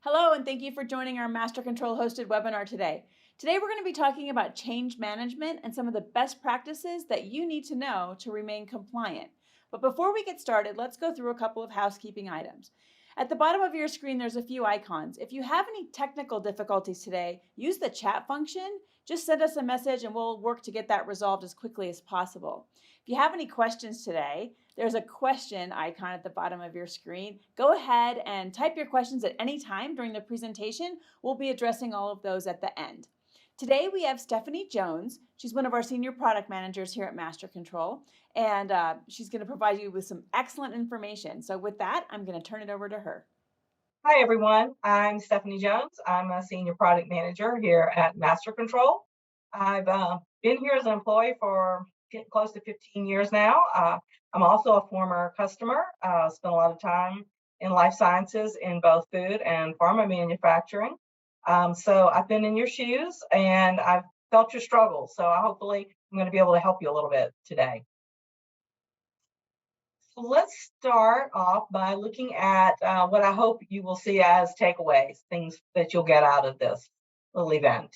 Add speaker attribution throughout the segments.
Speaker 1: Hello, and thank you for joining our Mastercontrol hosted webinar today. Today, we're going to be talking about change management and some of the best practices that you need to know to remain compliant. But before we get started, let's go through a couple of housekeeping items. At the bottom of your screen, there's a few icons. If you have any technical difficulties today, use the chat function. Just send us a message and we'll work to get that resolved as quickly as possible. If you have any questions today, there's a question icon at the bottom of your screen. Go ahead and type your questions at any time during the presentation. We'll be addressing all of those at the end. Today we have Stephanie Jones. She's one of our senior product managers here at Mastercontrol, and she's going to provide you with some excellent information. So with that, I'm going to turn it over to her.
Speaker 2: Hi, everyone. I'm Stephanie Jones. I'm a senior product manager here at Mastercontrol. I've been here as an employee for close to 15 years now. I'm also a former customer, spent a lot of time in life sciences in both food and pharma manufacturing. So I've been in your shoes and I've felt your struggles. So hopefully I'm going to be able to help you a little bit today. Let's start off by looking at what I hope you will see as takeaways, things that you'll get out of this little event.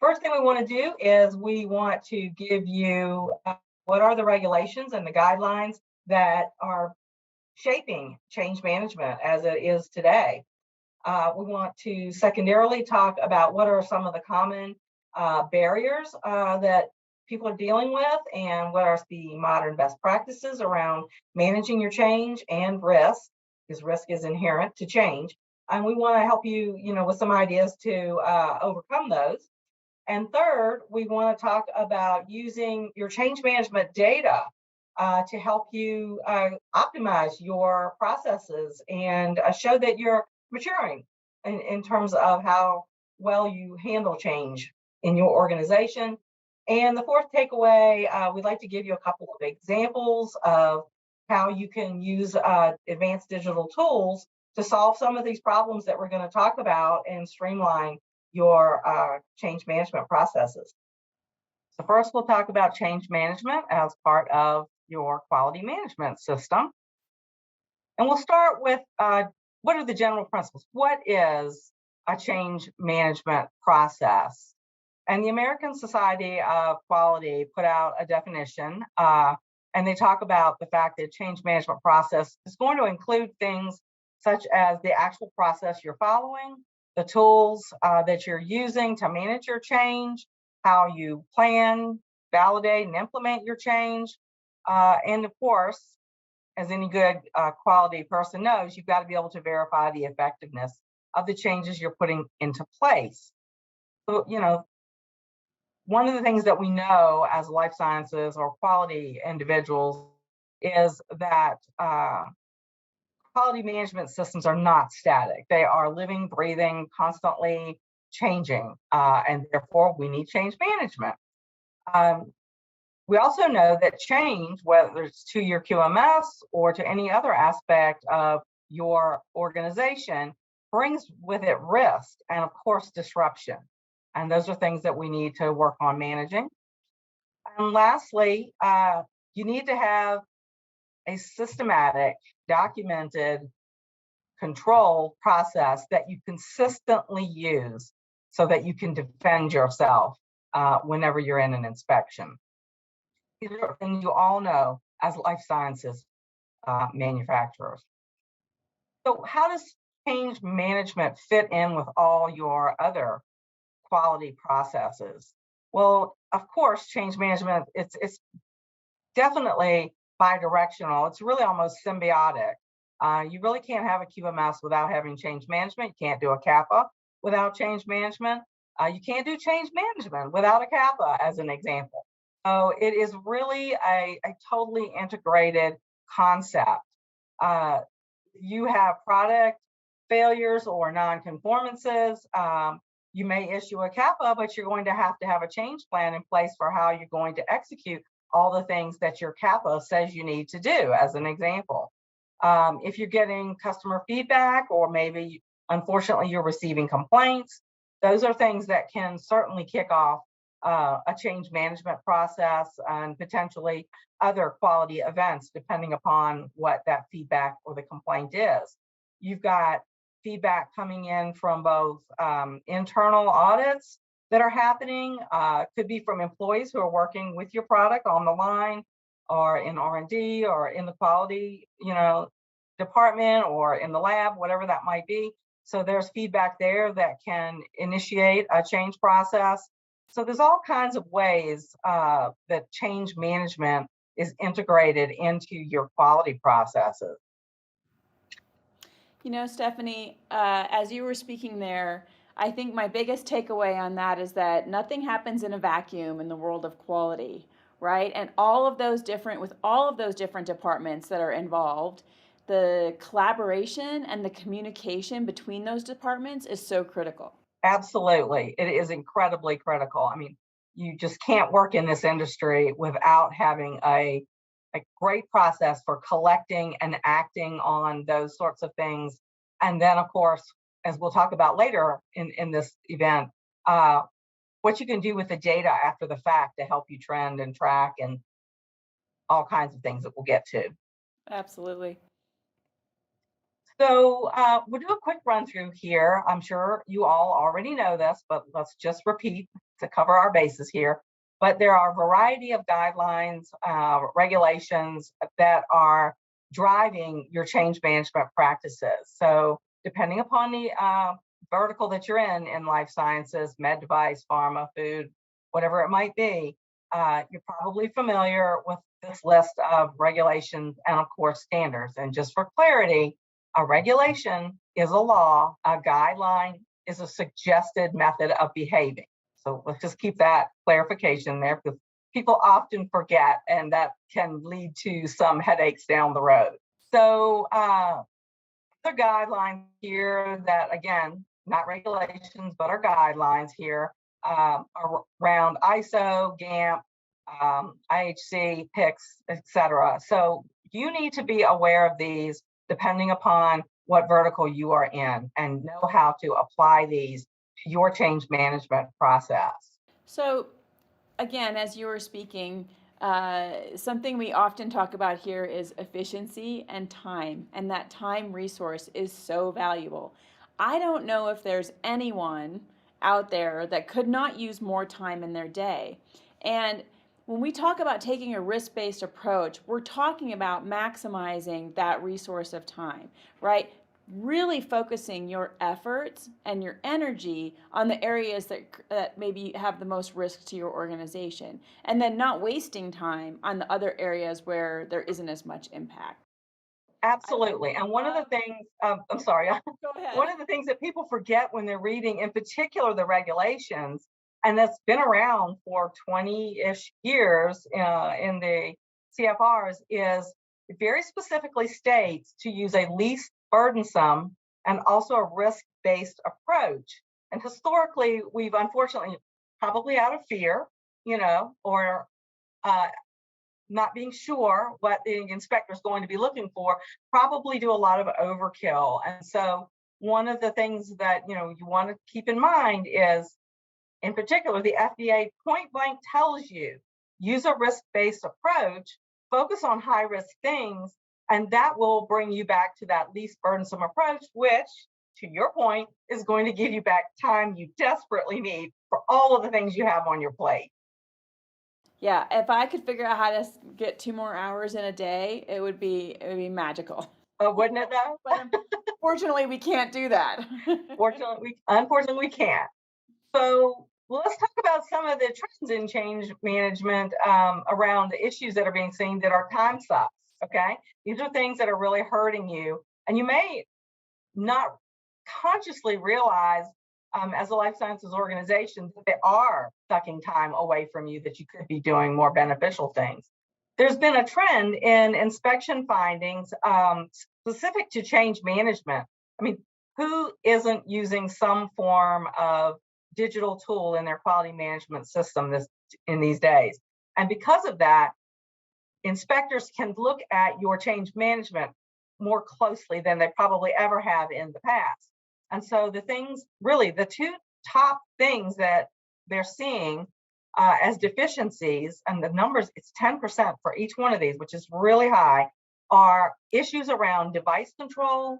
Speaker 2: First thing we want to do is we want to give you what are the regulations and the guidelines that are shaping change management as it is today. We want to secondarily talk about what are some of the common barriers that people are dealing with and what are the modern best practices around managing your change and risk, because risk is inherent to change. And we want to help you, with some ideas to overcome those. And third, we want to talk about using your change management data to help you optimize your processes and show that you're maturing in terms of how well you handle change in your organization. And the fourth takeaway, we'd like to give you a couple of examples of how you can use advanced digital tools to solve some of these problems that we're going to talk about and streamline your change management processes. So first, we'll talk about change management as part of your quality management system. And we'll start with what are the general principles? What is a change management process? And the American Society of Quality put out a definition, and they talk about the fact that change management process is going to include things such as the actual process you're following, the tools that you're using to manage your change, how you plan, validate, and implement your change. And of course, as any good quality person knows, you've got to be able to verify the effectiveness of the changes you're putting into place. So, one of the things that we know as life sciences or quality individuals is that quality management systems are not static. They are living, breathing, constantly changing, and therefore we need change management. We also know that change, whether it's to your QMS or to any other aspect of your organization, brings with it risk and, of course, disruption. And those are things that we need to work on managing. And lastly, you need to have a systematic, documented control process that you consistently use so that you can defend yourself whenever you're in an inspection. These are things you all know as life sciences manufacturers. So how does change management fit in with all your other quality processes? Well, of course, change management, it's definitely bi-directional. It's really almost symbiotic. You really can't have a QMS without having change management. You can't do a CAPA without change management. You can't do change management without a CAPA, as an example. So it is really a totally integrated concept. You have product failures or non-conformances. You may issue a CAPA, but you're going to have a change plan in place for how you're going to execute all the things that your CAPA says you need to do, as an example. If you're getting customer feedback, or maybe, unfortunately, you're receiving complaints, those are things that can certainly kick off a change management process and potentially other quality events, depending upon what that feedback or the complaint is. You've got feedback coming in from both internal audits that are happening, could be from employees who are working with your product on the line or in R&D or in the quality, department or in the lab, whatever that might be. So there's feedback there that can initiate a change process. So there's all kinds of ways that change management is integrated into your quality processes.
Speaker 1: Stephanie, as you were speaking there, I think my biggest takeaway on that is that nothing happens in a vacuum in the world of quality, right? And with all of those different departments that are involved, the collaboration and the communication between those departments is so critical.
Speaker 2: Absolutely. It is incredibly critical. I mean, you just can't work in this industry without having a great process for collecting and acting on those sorts of things. And then, of course, as we'll talk about later in this event, what you can do with the data after the fact to help you trend and track and all kinds of things that we'll get to.
Speaker 1: Absolutely.
Speaker 2: So we'll do a quick run through here. I'm sure you all already know this, but let's just repeat to cover our bases here. But there are a variety of guidelines, regulations that are driving your change management practices. So depending upon the vertical that you're in life sciences, med device, pharma, food, whatever it might be, you're probably familiar with this list of regulations and, of course, standards. And just for clarity, a regulation is a law, a guideline is a suggested method of behaving. So let's just keep that clarification there because people often forget, and that can lead to some headaches down the road. So the guidelines here that, again, not regulations, but are guidelines here around ISO, GAMP, IHC, PICS, etc. So you need to be aware of these depending upon what vertical you are in and know how to apply these to your change management process.
Speaker 1: So, again, as you were speaking, something we often talk about here is efficiency and time, and that time resource is so valuable. I don't know if there's anyone out there that could not use more time in their day. And when we talk about taking a risk-based approach, we're talking about maximizing that resource of time, right? Really focusing your efforts and your energy on the areas that maybe have the most risk to your organization, and then not wasting time on the other areas where there isn't as much impact.
Speaker 2: Absolutely. And one of the things, I'm sorry,
Speaker 1: Go ahead.
Speaker 2: one of the things that people forget when they're reading, in particular, the regulations, and that's been around for 20-ish years in the CFRs, is it very specifically states to use a least burdensome and also a risk-based approach. And historically, we've unfortunately, probably out of fear, or not being sure what the inspector is going to be looking for, probably do a lot of overkill. And so one of the things that you want to keep in mind is, in particular, the FDA point blank tells you, use a risk-based approach, focus on high-risk things, and that will bring you back to that least burdensome approach, which, to your point, is going to give you back time you desperately need for all of the things you have on your plate.
Speaker 1: Yeah, if I could figure out how to get 2 more hours in a day, it would be magical.
Speaker 2: Wouldn't it though?
Speaker 1: But unfortunately, we can't do that.
Speaker 2: Unfortunately, we can't. So let's talk about some of the trends in change management around the issues that are being seen that are time sucks. Okay, these are things that are really hurting you, and you may not consciously realize as a life sciences organization that they are sucking time away from you that you could be doing more beneficial things. There's been a trend in inspection findings specific to change management. I mean, who isn't using some form of digital tool in their quality management system in these days? And because of that, inspectors can look at your change management more closely than they probably ever have in the past. And so the two top things that they're seeing as deficiencies, and the numbers, it's 10% for each one of these, which is really high, are issues around device control,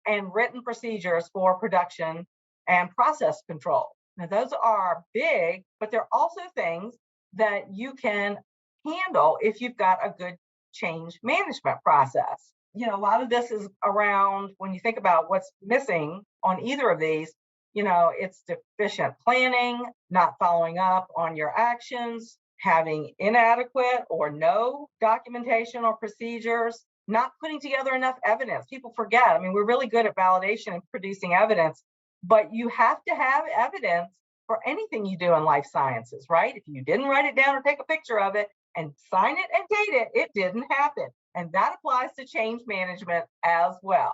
Speaker 2: and written procedures for production and process control. Now, those are big, but they're also things that you can handle if you've got a good change management process. A lot of this is around when you think about what's missing on either of these, it's deficient planning, not following up on your actions, having inadequate or no documentation or procedures, not putting together enough evidence. People forget. I mean, we're really good at validation and producing evidence, but you have to have evidence for anything you do in life sciences, right? If you didn't write it down or take a picture of it and sign it and date it, it didn't happen. And that applies to change management as well.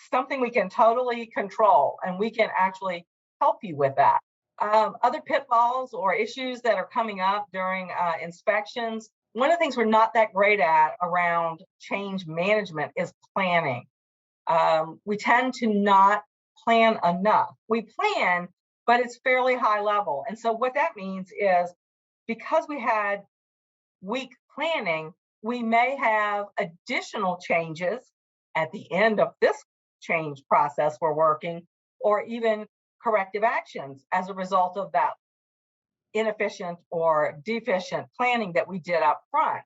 Speaker 2: Something we can totally control, and we can actually help you with that. Other pitfalls or issues that are coming up during inspections. One of the things we're not that great at around change management is planning. We tend to not plan enough. We plan, but it's fairly high level. And so what that means is because we had weak planning, we may have additional changes at the end of this change process we're working, or even corrective actions as a result of that inefficient or deficient planning that we did up front.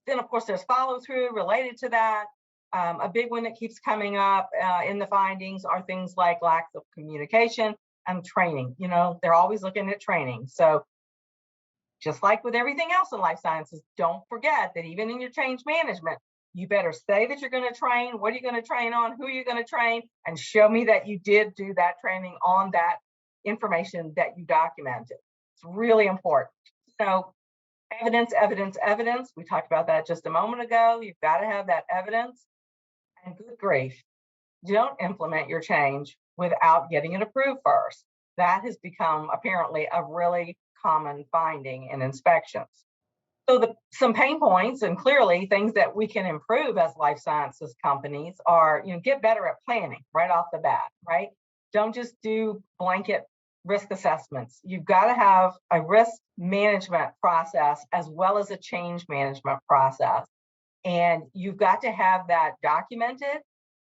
Speaker 2: Then, of course, there's follow through related to that. A big one that keeps coming up in the findings are things like lack of communication and training. They're always looking at training. So just like with everything else in life sciences, don't forget that even in your change management, you better say that you're going to train. What are you going to train on? Who are you going to train? And show me that you did do that training on that information that you documented. It's really important. So evidence, evidence, evidence. We talked about that just a moment ago. You've got to have that evidence. And good grief, don't implement your change without getting it approved first. That has become apparently a really common finding in inspections. So some pain points and clearly things that we can improve as life sciences companies are, get better at planning right off the bat, right? Don't just do blanket risk assessments. You've got to have a risk management process as well as a change management process. And you've got to have that documented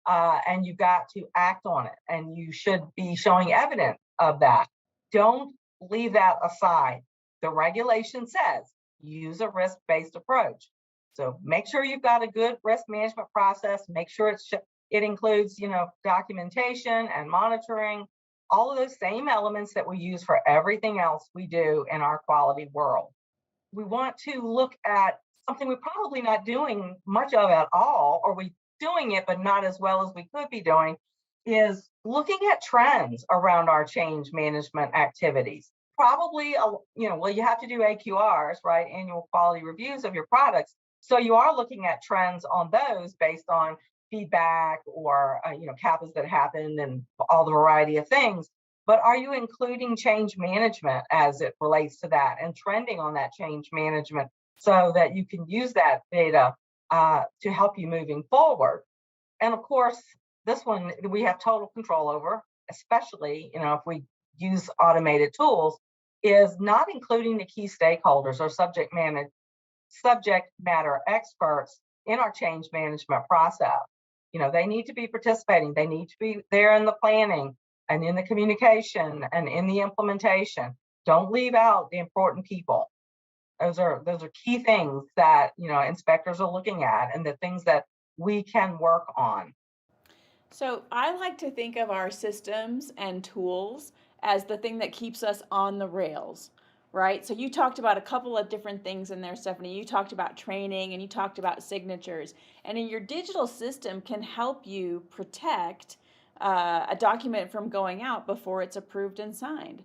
Speaker 2: and you've got to act on it. And you should be showing evidence of that. Don't leave that aside. The regulation says use a risk-based approach. So make sure you've got a good risk management process. Make sure it includes, documentation and monitoring, all of those same elements that we use for everything else we do in our quality world. We want to look at something we're probably not doing much of at all, or we're doing it, but not as well as we could be doing, is looking at trends around our change management activities. Probably, you have to do AQRs, right? Annual quality reviews of your products. So you are looking at trends on those based on feedback or, CAPAs that happen and all the variety of things. But are you including change management as it relates to that and trending on that change management so that you can use that data to help you moving forward? And of course, this one we have total control over, especially, if we use automated tools, is not including the key stakeholders or subject matter experts in our change management process. They need to be participating. They need to be there in the planning and in the communication and in the implementation. Don't leave out the important people. Those are key things that, inspectors are looking at and the things that we can work on.
Speaker 1: So I like to think of our systems and tools as the thing that keeps us on the rails, right? So you talked about a couple of different things in there, Stephanie. You talked about training and you talked about signatures. And in your digital system can help you protect a document from going out before it's approved and signed.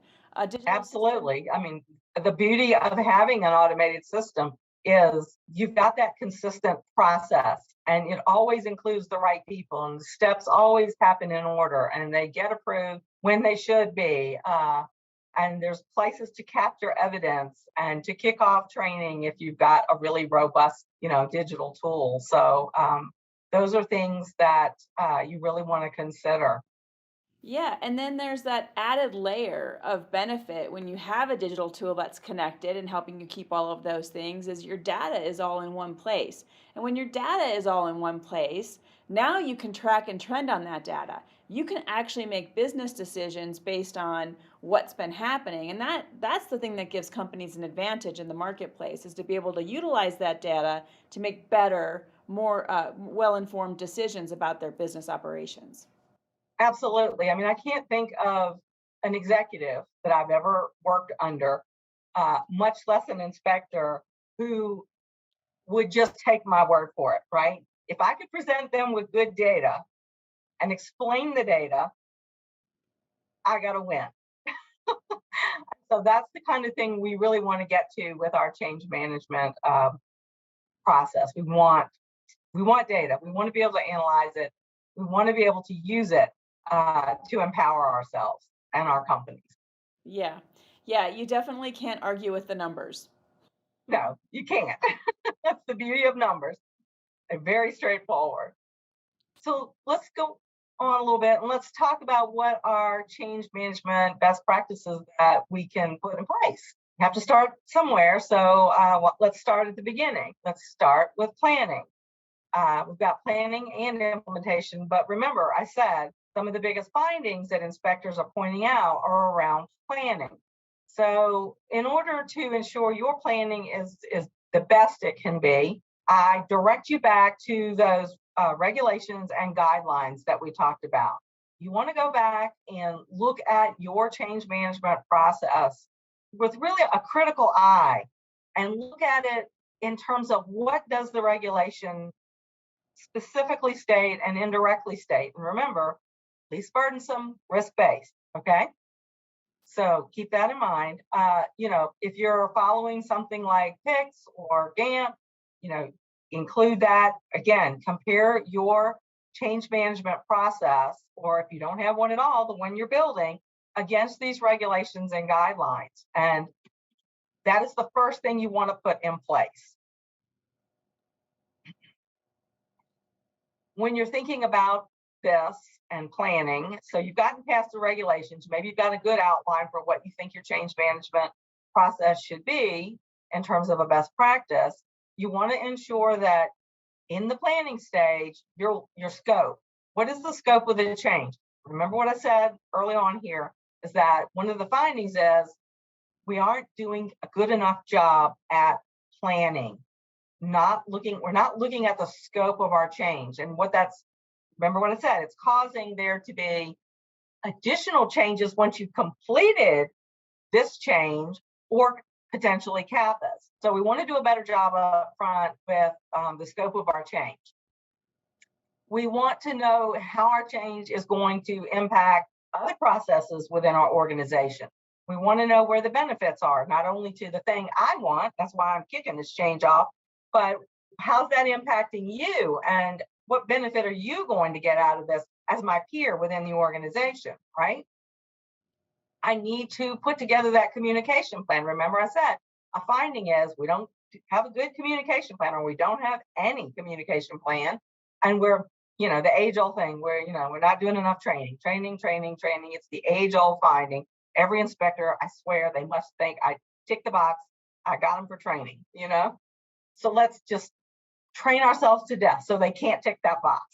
Speaker 2: Absolutely. I mean, the beauty of having an automated system is you've got that consistent process and it always includes the right people and the steps always happen in order and they get approved when they should be. And there's places to capture evidence and to kick off training if you've got a really robust, digital tool. So those are things that you really want to consider.
Speaker 1: Yeah, and then there's that added layer of benefit when you have a digital tool that's connected and helping you keep all of those things is your data is all in one place. And when your data is all in one place, now you can track and trend on that data. You can actually make business decisions based on what's been happening. And that's the thing that gives companies an advantage in the marketplace is to be able to utilize that data to make better, more well-informed decisions about their business operations.
Speaker 2: Absolutely. I mean, I can't think of an executive that I've ever worked under, much less an inspector, who would just take my word for it, right? If I could present them with good data and explain the data, I got to win. So that's the kind of thing we really want to get to with our change management process. We want data. We want to be able to analyze it. We want to be able to use it to empower ourselves and our companies.
Speaker 1: Yeah. Yeah, you definitely can't argue with the numbers.
Speaker 2: No, you can't. That's the beauty of numbers. They're very straightforward. So let's go on a little bit and let's talk about what are change management best practices that we can put in place. You have to start somewhere. So let's start at the beginning. Let's start with planning. We've got planning and implementation. But remember, I said some of the biggest findings that inspectors are pointing out are around planning. So, in order to ensure your planning is the best it can be, I direct you back to those regulations and guidelines that we talked about. You want to go back and look at your change management process with really a critical eye and look at it in terms of what does the regulation specifically state and indirectly state. And remember, least burdensome, risk based. Okay. So keep that in mind. If you're following something like PICS or GAMP, you know, include that. Again, compare your change management process, or if you don't have one at all, the one you're building against these regulations and guidelines. And that is the first thing you want to put in place. When you're thinking about this and planning, so you've gotten past the regulations, maybe you've got a good outline for what you think your change management process should be in terms of a best practice. You want to ensure that in the planning stage, your scope. What is the scope of the change? Remember what I said early on here is that one of the findings is we aren't doing a good enough job at planning. We're not looking at the scope of our change and what that's, remember what I said, it's causing there to be additional changes once you've completed this change or potentially CAPAs. So we want to do a better job up front with the scope of our change. We want to know how our change is going to impact other processes within our organization. We want to know where the benefits are, not only to the thing I want, that's why I'm kicking this change off, but how's that impacting you and what benefit are you going to get out of this as my peer within the organization, right? I need to put together that communication plan. Remember, I said a finding is we don't have a good communication plan or we don't have any communication plan. And we're, the age old thing where, we're not doing enough training. It's the age old finding. Every inspector, I swear, they must think I tick the box. I got them for training. So let's just train ourselves to death so they can't tick that box.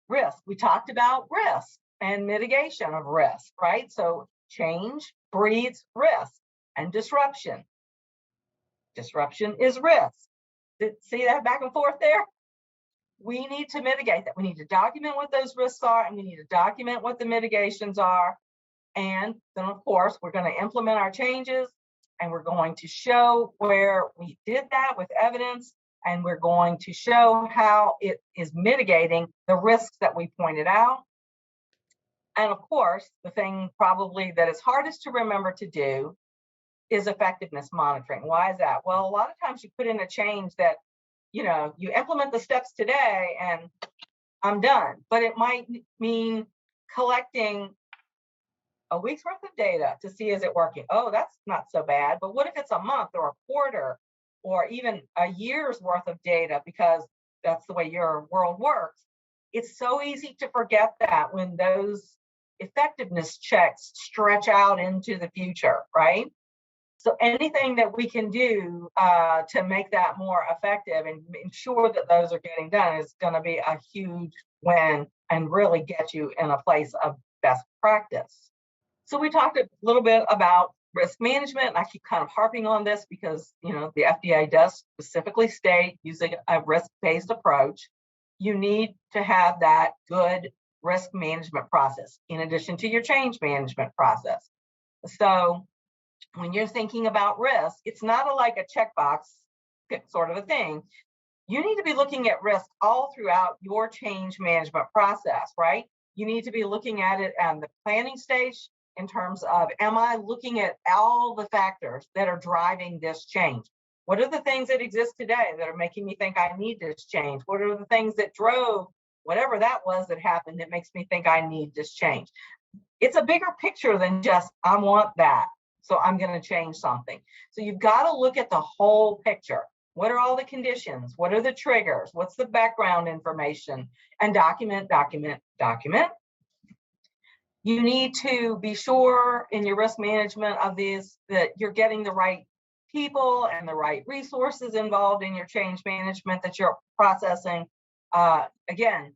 Speaker 2: Risk. We talked about risk and mitigation of risk, right? So change breeds risk and disruption. Disruption is risk. See that back and forth there? We need to mitigate that. We need to document what those risks are and we need to document what the mitigations are. And then, of course, we're going to implement our changes and we're going to show where we did that with evidence and we're going to show how it is mitigating the risks that we pointed out. And of course, the thing probably that is hardest to remember to do is effectiveness monitoring. Why is that? Well, a lot of times you put in a change that, you implement the steps today and I'm done. But it might mean collecting a week's worth of data to see is it working. Oh, that's not so bad. But what if it's a month or a quarter or even a year's worth of data because that's the way your world works? It's so easy to forget that when those effectiveness checks stretch out into the future, right? So anything that we can do to make that more effective and ensure that those are getting done is going to be a huge win and really get you in a place of best practice. So we talked a little bit about risk management, and I keep kind of harping on this because the FDA does specifically state using a risk-based approach, you need to have that good risk management process in addition to your change management process. So when you're thinking about risk, it's not like a checkbox sort of a thing. You need to be looking at risk all throughout your change management process, right? You need to be looking at it at the planning stage in terms of, am I looking at all the factors that are driving this change? What are the things that exist today that are making me think I need this change? What are the things that drove whatever that was that happened that makes me think I need this change? It's a bigger picture than just, I want that, so I'm going to change something. So you've got to look at the whole picture. What are all the conditions? What are the triggers? What's the background information? And document, document, document. You need to be sure in your risk management of these that you're getting the right people and the right resources involved in your change management that you're processing. Again,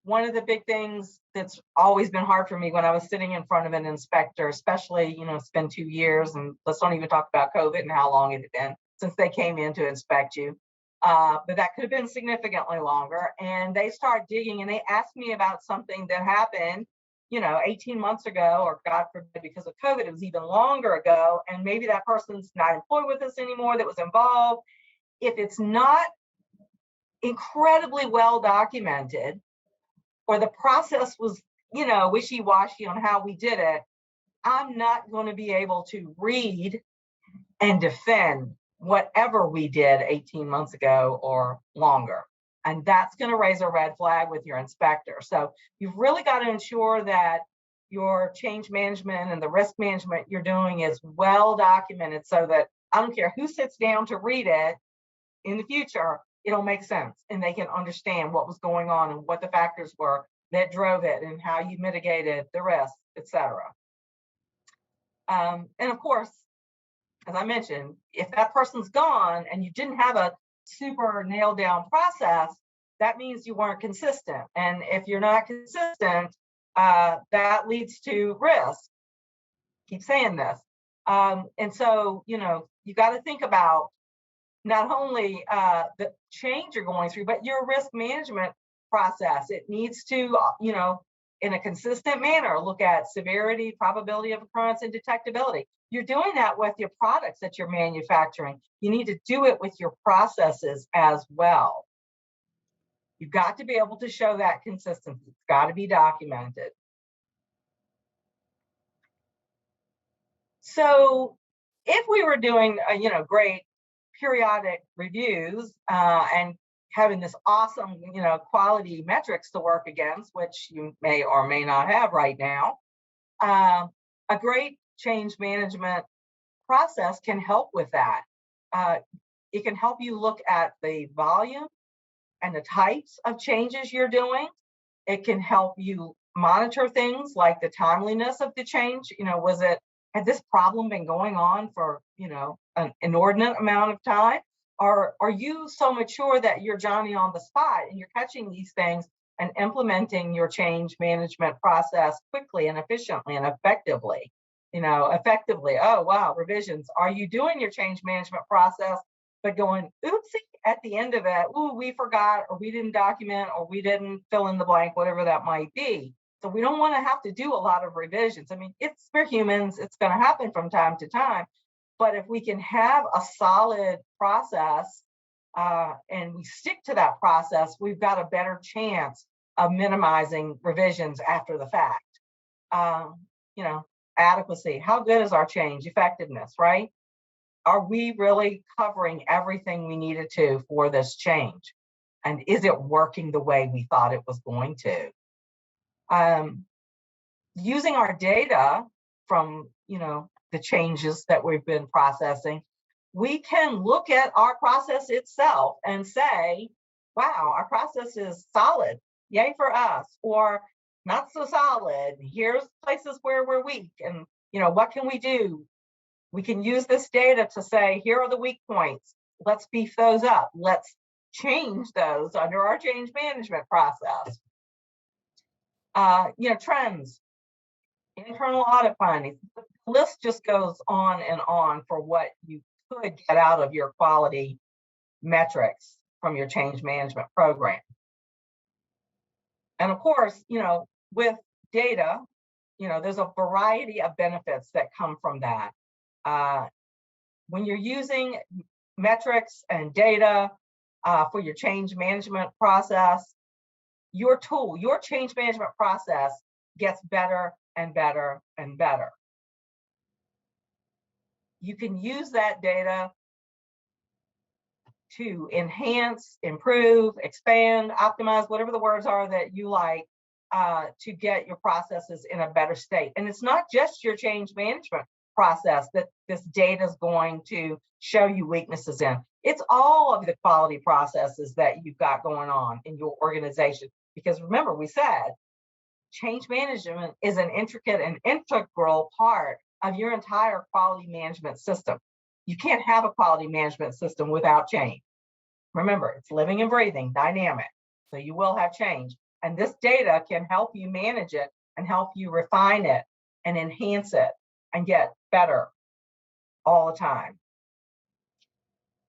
Speaker 2: one of the big things that's always been hard for me when I was sitting in front of an inspector, especially, it's been 2 years, and let's don't even talk about COVID and how long it had been since they came in to inspect you. But that could have been significantly longer. And they start digging and they asked me about something that happened, 18 months ago, or God forbid, because of COVID, it was even longer ago. And maybe that person's not employed with us anymore that was involved. If it's not incredibly well documented, or the process was, wishy-washy on how we did it, I'm not going to be able to read and defend whatever we did 18 months ago or longer. And that's going to raise a red flag with your inspector. So you've really got to ensure that your change management and the risk management you're doing is well documented so that I don't care who sits down to read it in the future, it'll make sense and they can understand what was going on and what the factors were that drove it and how you mitigated the risk, etc. And of course, as I mentioned, if that person's gone and you didn't have a super nailed down process, that means you weren't consistent. And if you're not consistent, that leads to risk. Keep saying this. And so, you got to think about not only the change you're going through, but your risk management process. It needs to, in a consistent manner, look at severity, probability of occurrence, and detectability. You're doing that with your products that you're manufacturing. You need to do it with your processes as well. You've got to be able to show that consistency. It's got to be documented. So if we were doing, great periodic reviews and having this awesome, quality metrics to work against, which you may or may not have right now, a great change management process can help with that. It can help you look at the volume and the types of changes you're doing. It can help you monitor things like the timeliness of the change. Had this problem been going on for, an inordinate amount of time? Or are you so mature that you're Johnny on the spot and you're catching these things and implementing your change management process quickly and efficiently and effectively? Oh, wow, revisions. Are you doing your change management process, but going, oopsie, at the end of it, ooh, we forgot, or we didn't document, or we didn't fill in the blank, whatever that might be. So we don't want to have to do a lot of revisions. I mean, we're humans, it's going to happen from time to time. But if we can have a solid process and we stick to that process, we've got a better chance of minimizing revisions after the fact. Adequacy. How good is our change? Effectiveness, right? Are we really covering everything we needed to for this change? And is it working the way we thought it was going to? Using our data from, the changes that we've been processing, we can look at our process itself and say, wow, our process is solid. yay for us, or not so solid. Here's places where we're weak, and what can we do? We can use this data to say, here are the weak points. Let's beef those up. Let's change those under our change management process. Trends, internal audit findings. The list just goes on and on for what you could get out of your quality metrics from your change management program. And of course, with data, there's a variety of benefits that come from that. When you're using metrics and data for your change management process, your tool, your change management process gets better and better and better. You can use that data to enhance, improve, expand, optimize, whatever the words are that you like, to get your processes in a better state. And it's not just your change management process that this data is going to show you weaknesses in. It's all of the quality processes that you've got going on in your organization. Because remember, we said change management is an intricate and integral part of your entire quality management system. You can't have a quality management system without change. Remember, it's living and breathing, dynamic. So you will have change. And this data can help you manage it and help you refine it and enhance it and get better all the time.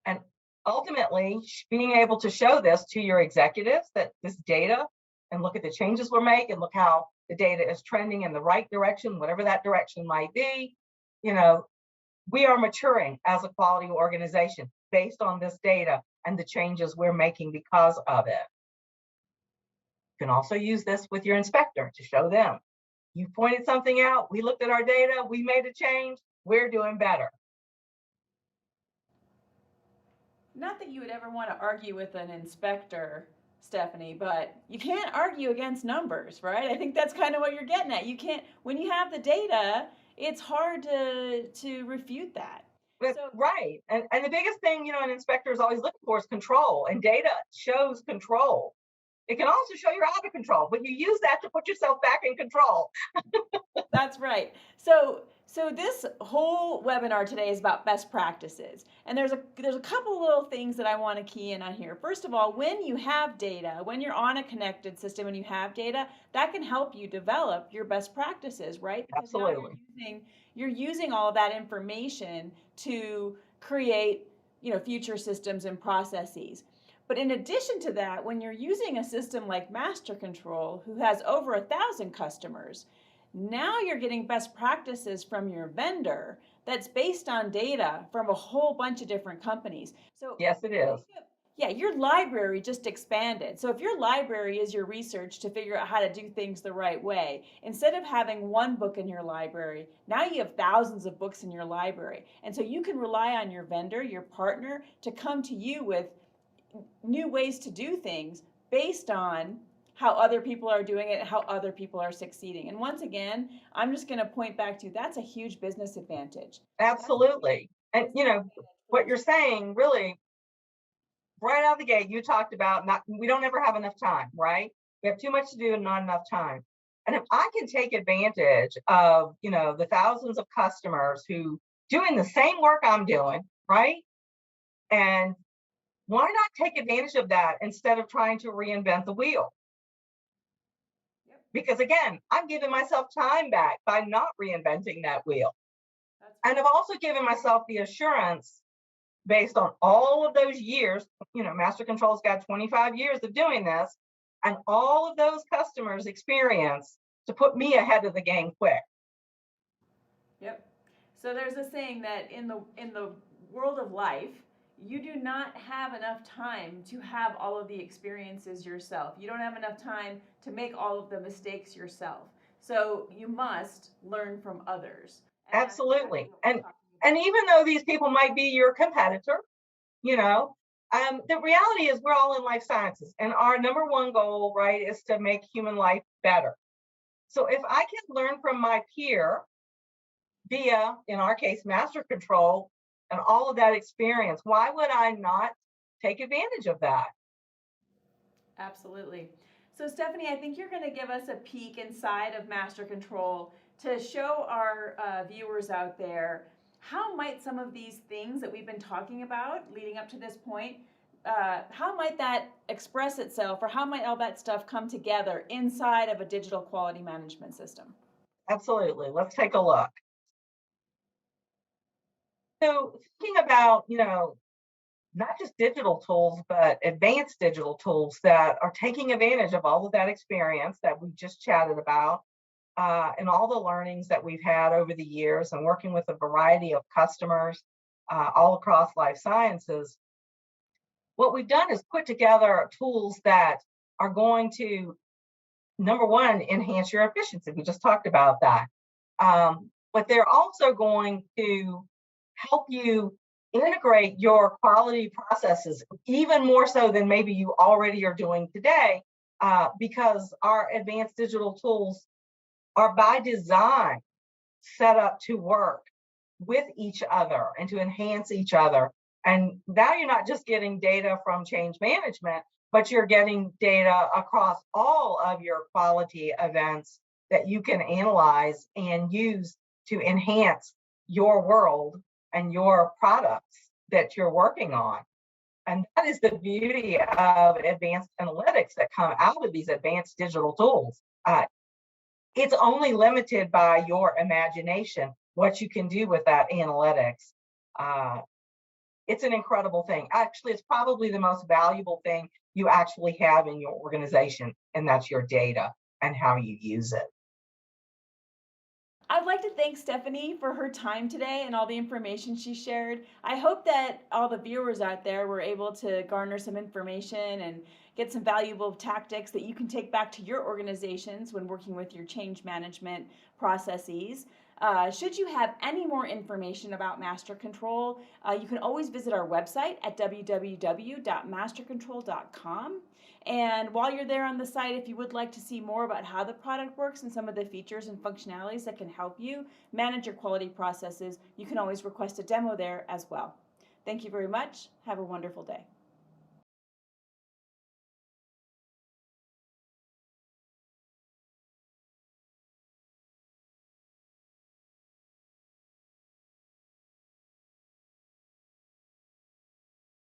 Speaker 2: And ultimately, being able to show this to your executives, that this data, and look at the changes we're making, look how the data is trending in the right direction, whatever that direction might be. We are maturing as a quality organization based on this data and the changes we're making because of it. You can also use this with your inspector to show them, you pointed something out, we looked at our data, we made a change, we're doing better.
Speaker 1: Not that you would ever want to argue with an inspector, Stephanie, but you can't argue against numbers, right? I think that's kind of what you're getting at. You can't, when you have the data, it's hard to refute that.
Speaker 2: So, right. And the biggest thing, an inspector is always looking for is control, and data shows control. It can also show you're out of control, but you use that to put yourself back in control.
Speaker 1: That's right. So this whole webinar today is about best practices. And there's a couple little things that I want to key in on here. First of all, when you have data, when you're on a connected system and you have data, that can help you develop your best practices, right? Because
Speaker 2: absolutely.
Speaker 1: now you're using all of that information to create, future systems and processes. But in addition to that, when you're using a system like Mastercontrol, who has over 1,000 customers, now you're getting best practices from your vendor that's based on data from a whole bunch of different companies. So
Speaker 2: yes, it is.
Speaker 1: Yeah, your library just expanded. So if your library is your research to figure out how to do things the right way, instead of having one book in your library, now you have thousands of books in your library. And so you can rely on your vendor, your partner, to come to you with new ways to do things based on how other people are doing it and how other people are succeeding. And once again, I'm just going to point back to that's a huge business advantage.
Speaker 2: Absolutely. And what you're saying really right out of the gate, you talked about we don't ever have enough time, right? We have too much to do and not enough time. And if I can take advantage of, the thousands of customers who doing the same work I'm doing, right? And why not take advantage of that instead of trying to reinvent the wheel? Yep. Because again, I'm giving myself time back by not reinventing that wheel. And I've also given myself the assurance based on all of those years, Mastercontrol's got 25 years of doing this, and all of those customers' experience to put me ahead of the game quick.
Speaker 1: Yep. So there's a saying that in the world of life, you do not have enough time to have all of the experiences yourself. You don't have enough time to make all of the mistakes yourself. So you must learn from others.
Speaker 2: And absolutely. And even though these people might be your competitor, the reality is we're all in life sciences, and our number one goal, right, is to make human life better. So if I can learn from my peer via, in our case, Mastercontrol and all of that experience, why would I not take advantage of that?
Speaker 1: Absolutely. So, Stephanie, I think you're going to give us a peek inside of Master Control to show our viewers out there how might some of these things that we've been talking about leading up to this point, how might that express itself, or how might all that stuff come together inside of a digital quality management system?
Speaker 2: Absolutely. Let's take a look. So, thinking about, not just digital tools, but advanced digital tools that are taking advantage of all of that experience that we just chatted about, and all the learnings that we've had over the years and working with a variety of customers all across life sciences. What we've done is put together tools that are going to, number one, enhance your efficiency. We just talked about that. But they're also going to help you integrate your quality processes even more so than maybe you already are doing today, because our advanced digital tools are by design set up to work with each other and to enhance each other. And now you're not just getting data from change management, but you're getting data across all of your quality events that you can analyze and use to enhance your world and your products that you're working on. And that is the beauty of advanced analytics that come out of these advanced digital tools. It's only limited by your imagination, what you can do with that analytics. Uh, it's an incredible thing. Actually, it's probably the most valuable thing you actually have in your organization, and that's your data and how you use it.
Speaker 1: I'd like to thank Stephanie for her time today and all the information she shared. I hope that all the viewers out there were able to garner some information and get some valuable tactics that you can take back to your organizations when working with your change management processes. Should you have any more information about Master Control, you can always visit our website at www.mastercontrol.com. And while you're there on the site, if you would like to see more about how the product works and some of the features and functionalities that can help you manage your quality processes, you can always request a demo there as well. Thank you very much. Have a wonderful day.